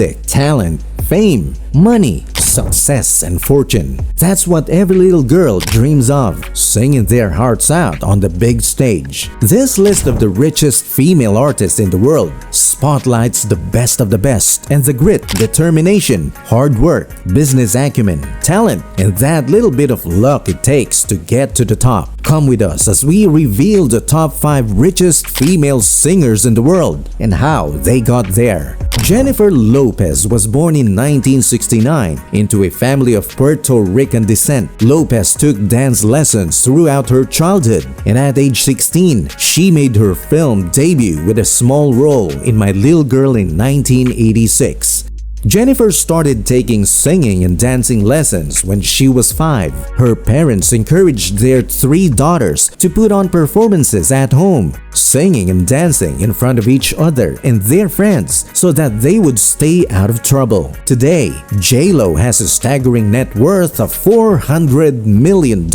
music, talent, fame, money, success, and fortune. That's what every little girl dreams of, singing their hearts out on the big stage. This list of the richest female artists in the world spotlights the best of the best and the grit, determination, hard work, business acumen, talent, and that little bit of luck it takes to get to the top. Come with us as we reveal the top 5 richest female singers in the world and how they got there. Jennifer Lopez was born in 1969 into a family of Puerto Rican descent. Lopez took dance lessons throughout her childhood, and at age 16, she made her film debut with a small role in My Little Girl in 1986. Jennifer started taking singing and dancing lessons when she was 5. Her parents encouraged their 3 daughters to put on performances at home, singing and dancing in front of each other and their friends so that they would stay out of trouble. Today, J-Lo has a staggering net worth of $400 million.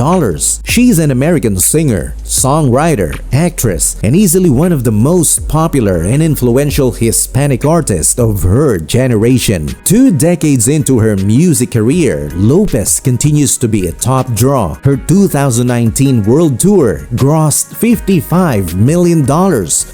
She's an American singer, songwriter, actress, and easily one of the most popular and influential Hispanic artists of her generation. 2 decades into her music career, Lopez continues to be a top draw. Her 2019 world tour grossed $55 million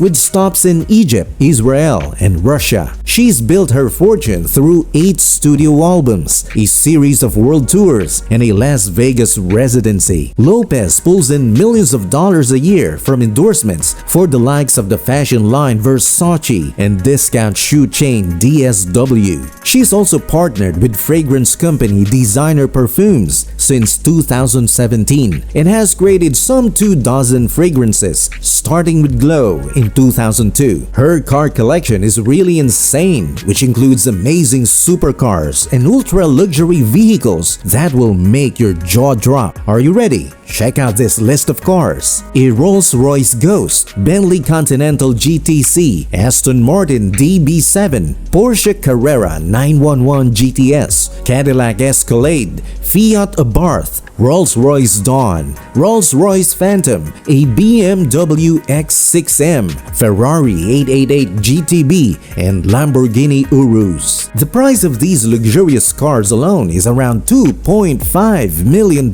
with stops in Egypt, Israel, and Russia. She's built her fortune through 8 studio albums, a series of world tours, and a Las Vegas residency. Lopez pulls in millions of dollars a year from endorsements for the likes of the fashion line Versace and discount shoe chain DSW. She's also partnered with fragrance company Designer Perfumes since 2017 and has created some 24 fragrances, starting with Glow in 2002. Her car collection is really insane, which includes amazing supercars and ultra-luxury vehicles that will make your jaw drop. Are you ready? Check out this list of cars: a Rolls-Royce Ghost, Bentley Continental GTC, Aston Martin DB7, Porsche Carrera 911 GTS, Cadillac Escalade, Fiat Abarth, Rolls-Royce Dawn, Rolls-Royce Phantom, a BMW X6M, Ferrari 888 GTB, and Lamborghini Urus. The price of these luxurious cars alone is around $2.5 million.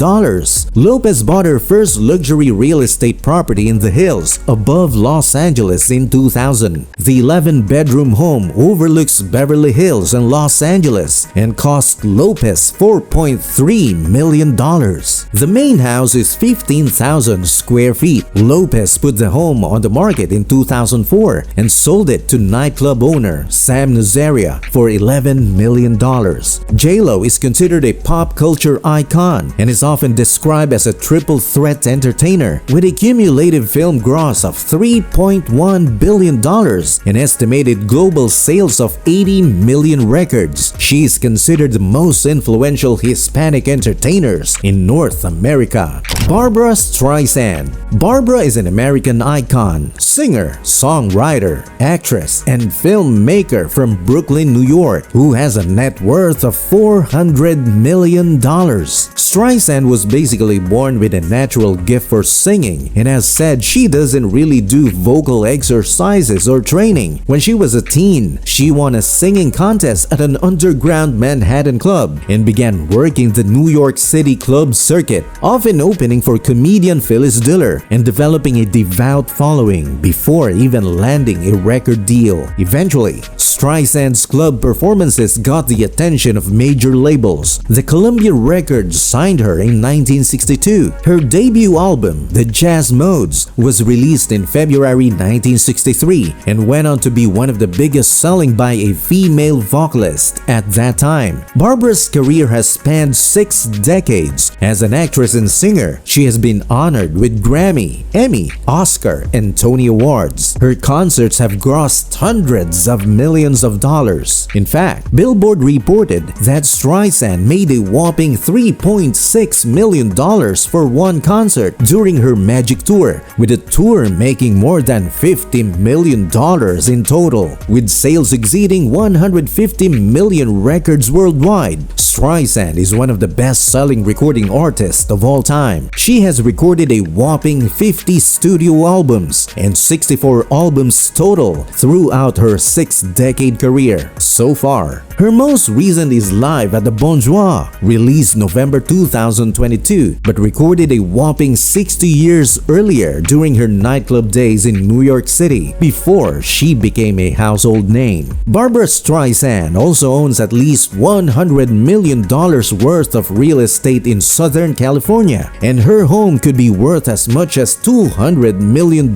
Lopez bought her first luxury real estate property in the hills above Los Angeles in 2000. The 11-bedroom home overlooks Beverly Hills and Los Angeles and cost Lopez $4.3 million. The main house is 15,000 square feet. Lopez put the home on the market in 2004 and sold it to nightclub owner Sam Nazaria for $11 million. J-Lo is considered a pop culture icon and is often described as a triple threat entertainer with a cumulative film gross of $3.1 billion and estimated global sales of 80 million records. She is considered the most influential Hispanic entertainers in North America. Barbra Streisand. Barbra is an American icon, singer, songwriter, actress, and filmmaker from Brooklyn, New York, who has a net worth of $400 million. Streisand was basically born with a natural gift for singing and has said she doesn't really do vocal exercises or training. When she was a teen, she won a singing contest at an underground Manhattan club and began working the New York City club circuit, often opening for comedian Phyllis Diller and developing a devout following before even landing a record deal. Eventually, Streisand's club performances got the attention of major labels. The Columbia Records signed her in 1962. Her debut album, The Jazz Modes, was released in February 1963 and went on to be one of the biggest selling by a female vocalist at that time. Barbra's career has spanned 6 decades. As an actress and singer, she has been honored with Grammy, Emmy, Oscar, and Tony Awards. Her concerts have grossed hundreds of millions of dollars. In fact, Billboard reported that Streisand made a whopping $3.6 million for one concert during her Magic Tour, with the tour making more than $50 million in total, with sales exceeding 150 50 million records worldwide. Streisand is one of the best-selling recording artists of all time. She has recorded a whopping 50 studio albums and 64 albums total throughout her 6-decade career so far. Her most recent is Live at the Bonjour, released November 2022, but recorded a whopping 60 years earlier during her nightclub days in New York City before she became a household name. Barbra Streisand also owns at least $100 million worth of real estate in Southern California, and her home could be worth as much as $200 million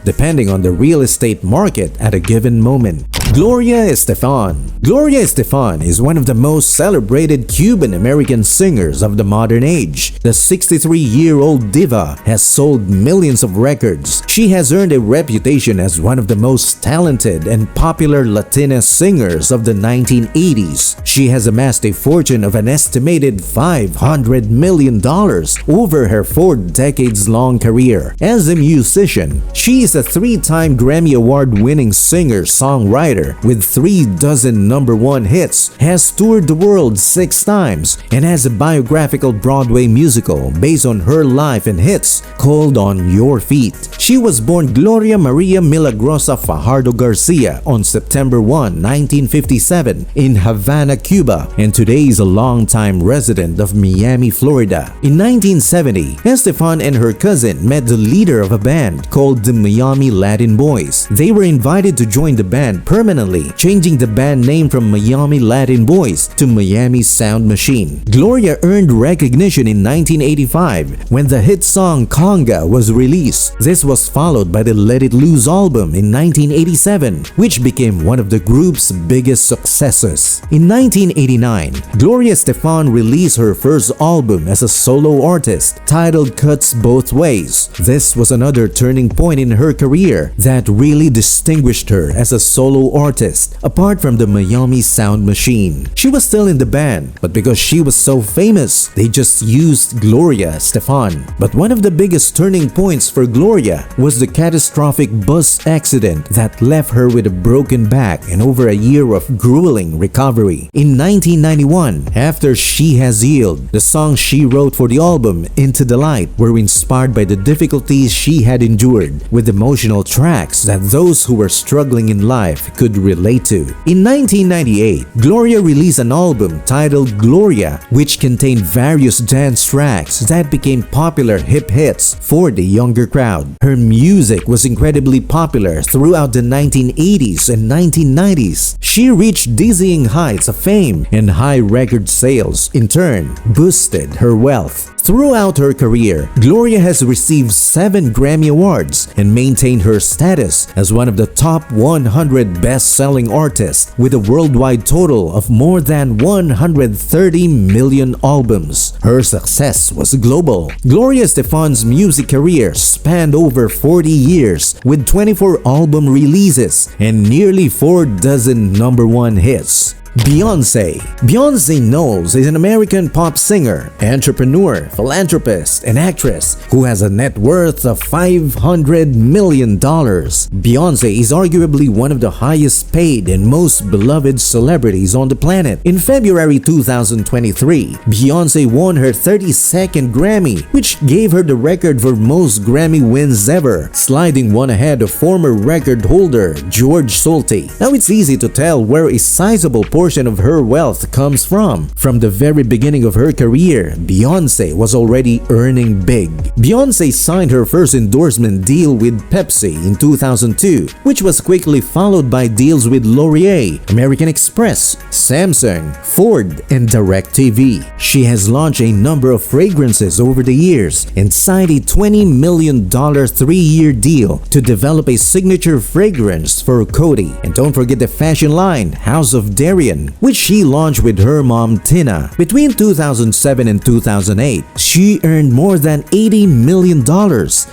depending on the real estate market at a given moment. Gloria Estefan. Gloria Estefan is one of the most celebrated Cuban-American singers of the modern age. The 63-year-old diva has sold millions of records. She has earned a reputation as one of the most talented and popular Latina singers of the 1980s. She has amassed a fortune of an estimated $500 million over her 4 decades-long career. As a musician, she is a 3-time Grammy Award-winning singer-songwriter with 3 dozen #1 hits, has toured the world 6 times, and has a biographical Broadway musical based on her life and hits called On Your Feet. She was born Gloria Maria Milagrosa Fajardo Garcia on September 1, 1957 in Havana, Cuba, and today is a longtime resident of Miami, Florida. In 1970, Estefan and her cousin met the leader of a band called the Miami Latin Boys. They were invited to join the band permanently, changing the band name from Miami Latin Boys to Miami Sound Machine. Gloria earned recognition in 1985 when the hit song Conga was released. This was followed by the Let It Loose album in 1987, which became one of the group's biggest successes. In 1989, Gloria Estefan released her first album as a solo artist, titled Cuts Both Ways. This was another turning point in her career that really distinguished her as a solo artist, apart from the Miami Sound Machine. She was still in the band, but because she was so famous, they just used Gloria Estefan. But one of the biggest turning points for Gloria was the catastrophic bus accident that left her with a broken back and over a year of grueling recovery. In 1991, after She Has Healed, the songs she wrote for the album Into the Light were inspired by the difficulties she had endured, with emotional tracks that those who were struggling in life could relate to. In 1998, Gloria released an album titled Gloria, which contained various dance tracks that became popular hip hits for the younger crowd. Her music was incredibly popular throughout the 1980s and 1990s. She reached dizzying heights of fame, and high record sales, in turn, boosted her wealth. Throughout her career, Gloria has received 7 Grammy Awards and maintained her status as one of the top 100 best-selling artists with a worldwide total of more than 130 million albums. Her success was global. Gloria Estefan's music career spanned over 40 years with 24 album releases and nearly 4 dozen #1 hits. Beyonce. Beyonce Knowles is an American pop singer, entrepreneur, philanthropist, and actress who has a net worth of $500 million. Beyonce is arguably one of the highest paid and most beloved celebrities on the planet. In February 2023, Beyonce won her 32nd Grammy, which gave her the record for most Grammy wins ever, sliding one ahead of former record holder George Solti. Now it's easy to tell where a sizable portion of her wealth comes from. From the very beginning of her career, Beyonce was already earning big. Beyonce signed her first endorsement deal with Pepsi in 2002, which was quickly followed by deals with L'Oreal, American Express, Samsung, Ford, and DirecTV. She has launched a number of fragrances over the years and signed a $20 million 3-year deal to develop a signature fragrance for Coty. And don't forget the fashion line House of Darien, which she launched with her mom Tina. Between 2007 and 2008, she earned more than $80 million,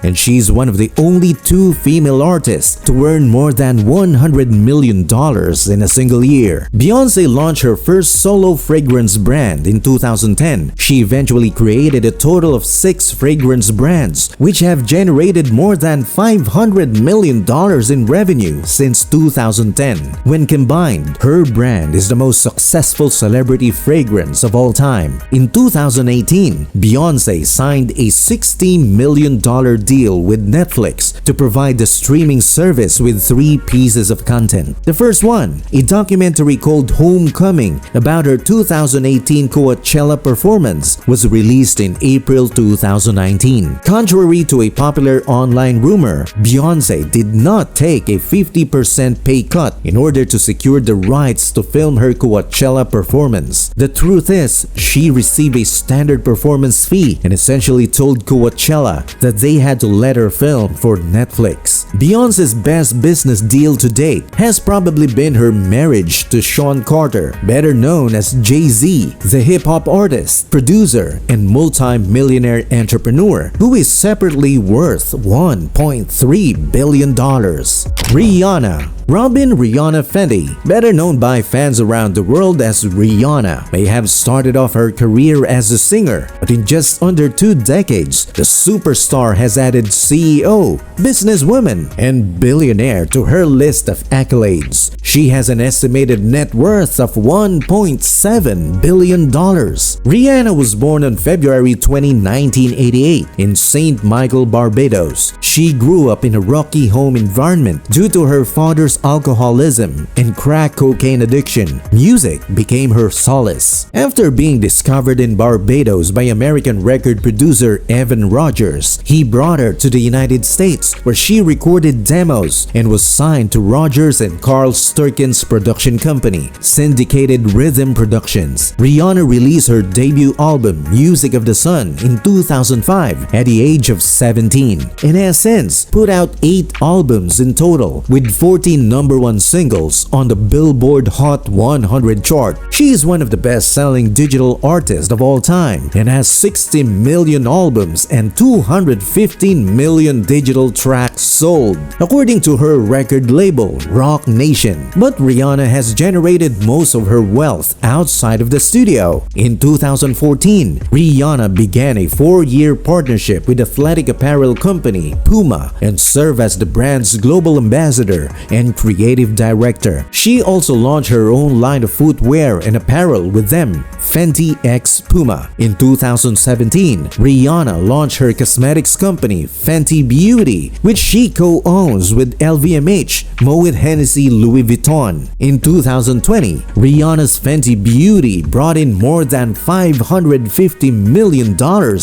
and she's one of the only 2 female artists to earn more than $100 million in a single year. Beyonce launched her first solo fragrance brand in 2010. She eventually created a total of 6 fragrance brands, which have generated more than $500 million in revenue since 2010. When combined, her brand is is the most successful celebrity fragrance of all time. In 2018, Beyonce signed a $60 million deal with Netflix to provide the streaming service with 3 pieces of content. The first one, a documentary called Homecoming about her 2018 Coachella performance, was released in April 2019. Contrary to a popular online rumor, Beyonce did not take a 50% pay cut in order to secure the rights to film her Coachella performance. The truth is, she received a standard performance fee and essentially told Coachella that they had to let her film for Netflix. Beyonce's best business deal to date has probably been her marriage to Sean Carter, better known as Jay-Z, the hip-hop artist, producer, and multi-millionaire entrepreneur who is separately worth $1.3 billion. Rihanna. Robin Rihanna Fenty, better known by fans around the world as Rihanna, may have started off her career as a singer, but in just under 2 decades, the superstar has added CEO, businesswoman, and billionaire to her list of accolades. She has an estimated net worth of $1.7 billion. Rihanna was born on February 20, 1988 in St. Michael, Barbados. She grew up in a rocky home environment due to her father's alcoholism and crack cocaine addiction. Music became her solace. After being discovered in Barbados by American record producer Evan Rogers, he brought her to the United States where she recorded demos and was signed to Rogers and Carl Sturken's production company, Syndicated Rhythm Productions. Rihanna released her debut album, Music of the Sun, in 2005 at the age of 17 and has since put out 8 albums in total with 14 #1 singles on the Billboard Hot 100 chart. She is one of the best-selling digital artists of all time and has 60 million albums and 215 million digital tracks sold, according to her record label, Rock Nation. But Rihanna has generated most of her wealth outside of the studio. In 2014, Rihanna began a 4-year partnership with athletic apparel company Puma and served as the brand's global ambassador and creative director. She also launched her own line of footwear and apparel with them, Fenty x Puma. In 2017, Rihanna launched her cosmetics company, Fenty Beauty, which she co-owns with LVMH, Moet Hennessy Louis Vuitton. In 2020, Rihanna's Fenty Beauty brought in more than $550 million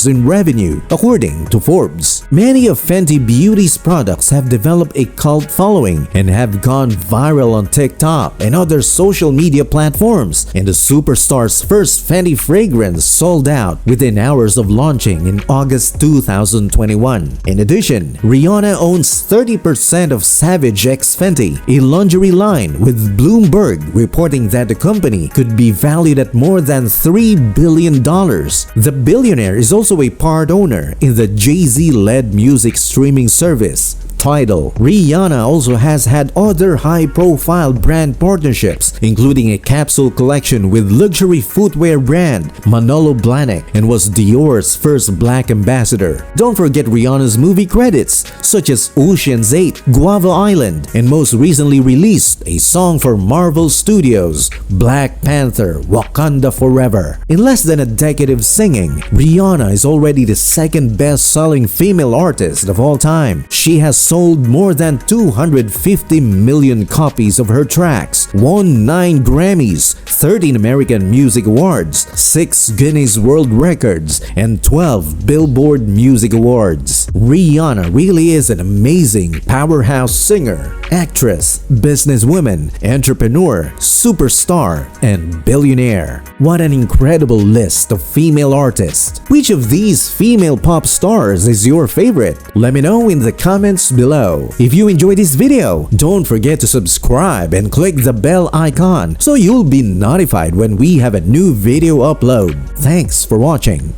in revenue, according to Forbes. Many of Fenty Beauty's products have developed a cult following and have gone viral on TikTok and other social media platforms, and the superstar's first Fenty fragrance sold out within hours of launching in August 2021. In addition, Rihanna owns 30% of Savage x Fenty, a lingerie line, with Bloomberg reporting that the company could be valued at more than $3 billion. The billionaire is also a part owner in the Jay-Z-led music streaming service Tidal. Rihanna also has had other high-profile brand partnerships, including a capsule collection with luxury footwear brand Manolo Blahnik, and was Dior's first black ambassador. Don't forget Rihanna's movie credits, such as Ocean's 8, Guava Island, and most recently released a song for Marvel Studios, Black Panther: Wakanda Forever. In less than a decade of singing, Rihanna is already the second best-selling female artist of all time. She has sold more than 250 million copies of her tracks, won 9 Grammys, 13 American Music Awards, 6 Guinness World Records, and 12 Billboard Music Awards. Rihanna really is an amazing powerhouse singer, actress, businesswoman, entrepreneur, superstar, and billionaire. What an incredible list of female artists. Which of these female pop stars is your favorite? Let me know in the comments below. If you enjoyed this video, don't forget to subscribe and click the bell icon so you'll be notified when we have a new video upload. Thanks for watching.